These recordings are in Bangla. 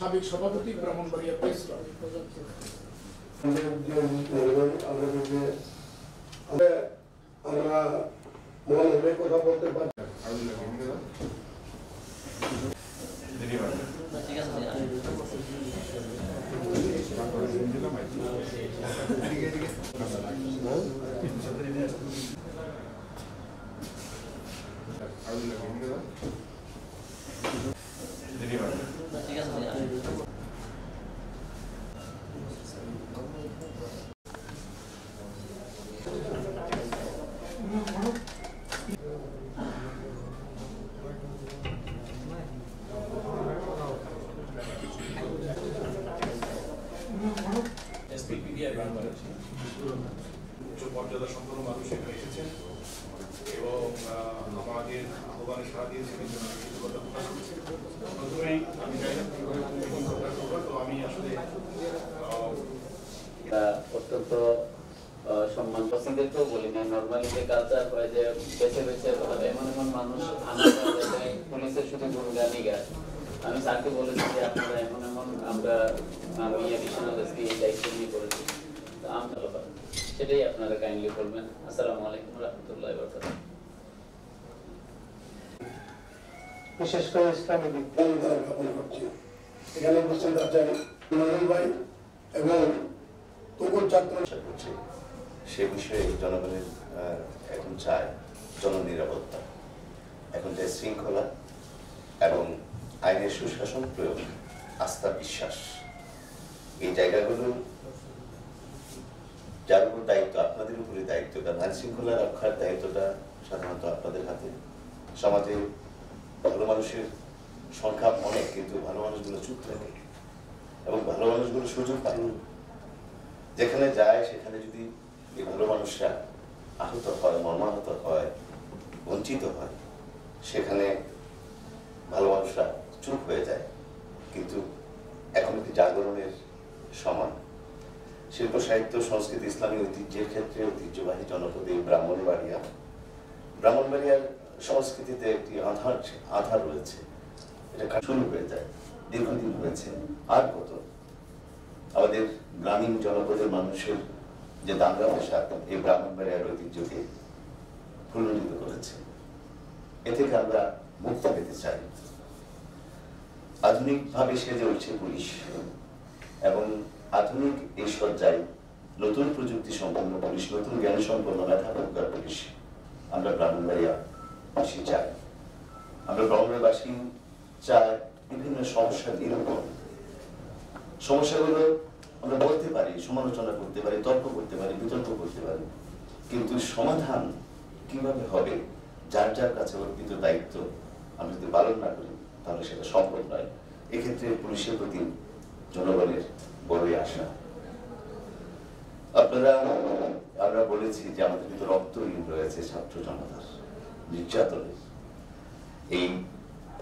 সাবেক সভাপতি ব্রাহ্মণবাড়িয়া প্রেস ক্লাব। আমরা কথা বলতে পারি। মর্যাদা সম্পন্ন মানুষ এখানে এসেছেন এবং আমাদের আহ্বানে সাড়া দিয়েছেন এই জন্য কৃতজ্ঞতা প্রকাশ করছি। প্রথমেই আমি জানি না তো আমি আসলে অত্যন্ত সম্মান পছন্দেরকেও বলি না। নর্মালি যে কালচার হয় যে বেছে বেছে এমন এমন মানুষ পুলিশের শুধু গুণগানই গায়। আমি স্যারকে বলেছি যে আপনারা এমন এমন আমি এডিশনাল এসপি এই দায়িত্ব নিয়ে করেছি, তো আমরা সেটাই আপনারা কাইন্ডলি বলবেন। আসসালামু আলাইকুম রহমতুল্লাহি ওয়া বারাকাতুহু। বিশেষ করে ইসলামী বিজ্ঞান জ্ঞাপন করছি। এখানে উপস্থিত আছেন মনোরম ভাই এবং তবুর ছাত্র করছি। সে বিষয়ে জনগণের এখন চায় জননিরাপত্তা, এখন যে শৃঙ্খলা এবং আইনের সুশাসন প্রয়োগ, আস্থা বিশ্বাস, এই জায়গাগুলো যার উপর দায়িত্ব, আপনাদের উপরে দায়িত্ব, কারণ আইন শৃঙ্খলা রক্ষার দায়িত্বটা সাধারণত আপনাদের হাতে। সমাজে ভালো মানুষের সংখ্যা অনেক, কিন্তু ভালো মানুষগুলো চুপ থাকে এবং ভালো মানুষগুলো সুযোগ পায়। যেখানে যায় সেখানে যদি এই ভালো মানুষরা আহত হয়, মর্মাহত হয়, বঞ্চিত হয়, সেখানে ভালো মানুষরা চুপ হয়ে যায়। কিন্তু এখন একটি জাগরণের সমান। শিল্প সাহিত্য সংস্কৃতি ইসলামী ঐতিহ্যের ক্ষেত্রে ঐতিহ্যবাহী জনপদ এই ব্রাহ্মণবাড়িয়ার সংস্কৃতিতে একটি আধার রয়েছে। এটা শুরু হয়ে যায়, দীর্ঘদিন হয়েছে। আর কত আমাদের গ্রামীণ জনপদের মানুষের যে দাঙ্গা পোশাক এই ব্রাহ্মণবাড়িয়ার ঐতিহ্যকে ফুল্লরিত করেছে। এ থেকে আমরা মুক্তি পেতে চাই। আধুনিকভাবে সেজে উঠছে পুলিশ এবং আধুনিক এই সজ্জায় নতুন প্রযুক্তি সম্পন্ন পুলিশ, নতুন জ্ঞান সম্পন্ন মেধাবী পুলিশ আমরা ব্রাহ্মণবাড়িয়াবাসী চাই। আমরা ব্রাহ্মণবাড়িয়াবাসী চাই বিভিন্ন সমস্যা নিরূপণ। সমস্যাগুলো আমরা বলতে পারি, সমালোচনা করতে পারি, তর্ক করতে পারি, বিতর্ক করতে পারি, কিন্তু সমাধান কিভাবে হবে যার যার কাছে অর্পিত দায়িত্ব আমরা যদি পালন না করি তাহলে সেটা সম্ভব নয়। এক্ষেত্রে পুলিশের প্রতি জনগণের বড়ই আশা। আমরা বলেছি যে আমাদের কিন্তু রক্তঋণ রয়েছে ছাত্র জনতার নির্যাতনে। এই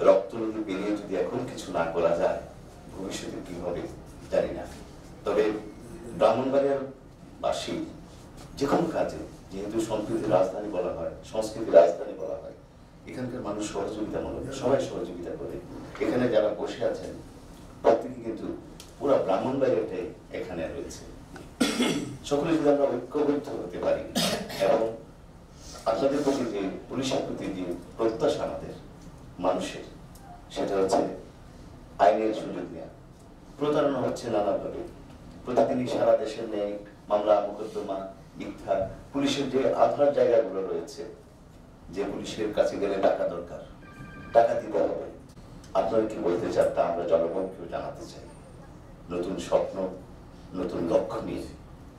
রক্তঋণ পেরিয়ে যদি এখন কিছু না করা যায় ভবিষ্যতে কি হবে জানি না। তবে ব্রাহ্মণবাড়িয়ার বাসী যে কোনো কাজে, যেহেতু সম্প্রীতির রাজধানী বলা হয়, সংস্কৃতির রাজধানী বলা হয়, এখানকার মানুষ সহযোগিতামূলক, সবাই সহযোগিতা করে। এখানে যারা বসে আছেন প্রত্যেকে কিন্তু পুরো ব্রাহ্মণবাড়িয়াটাই এখানে রয়েছে। সকলে যদি আমরা ঐক্যবদ্ধ হতে পারি এবং আপনাদের প্রতি যে পুলিশের প্রতি যে প্রত্যাশা আমাদের মানুষের, সেটা হচ্ছে আইনের সুযোগ নেওয়া। প্রতারণা হচ্ছে নানাভাবে, প্রতিদিনই সারা দেশের নেই মামলা, মোকদ্দমা, মিথ্যা। পুলিশের যে আধার জায়গাগুলো রয়েছে, যে পুলিশের কাছে গেলে টাকা দরকার, টাকা দিতে হবে। আপনারা কি বলতে চান তা আমরা জনগণকেও জানাতে চাই। নতুন স্বপ্ন, নতুন লক্ষ্য নিয়ে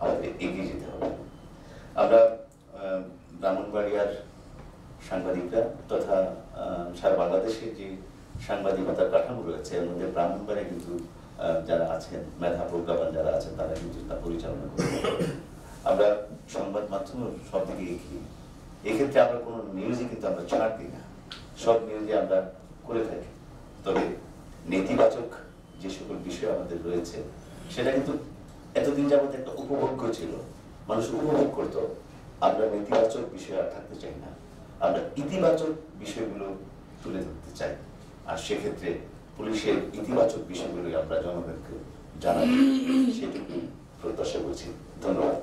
আমাদের এগিয়ে যেতে হবে। আমরা ব্রাহ্মণবাড়িয়ার সাংবাদিকরা তথা সারা বাংলাদেশের যে সাংবাদিকতার কাঠামো রয়েছে, এর মধ্যে ব্রাহ্মণবাড়িয়া কিন্তু যারা আছেন, মেধা প্রজ্ঞাবান যারা আছেন, তারা কিন্তু তা পরিচালনা করতে। আমরা সংবাদ মাধ্যম সব দিকে এগিয়ে। এক্ষেত্রে আমরা কোনো নিউজই কিন্তু আমরা ছাড় দিই না, সব নিউজে আমরা করে থাকি। তবে নেতিবাচক যে সকল বিষয় আমাদের রয়েছে সেটা কিন্তু এতদিন যাবত একটা উপভোগ্য ছিল, মানুষ উপভোগ করতো। আমরা নেতিবাচক বিষয় আর থাকতে চাই না, আমরা ইতিবাচক বিষয়গুলো তুলে ধরতে চাই। আর সেক্ষেত্রে পুলিশের ইতিবাচক বিষয়গুলো আমরা জনগণকে জানাবো, সেটুকু প্রত্যাশা করছি। ধন্যবাদ।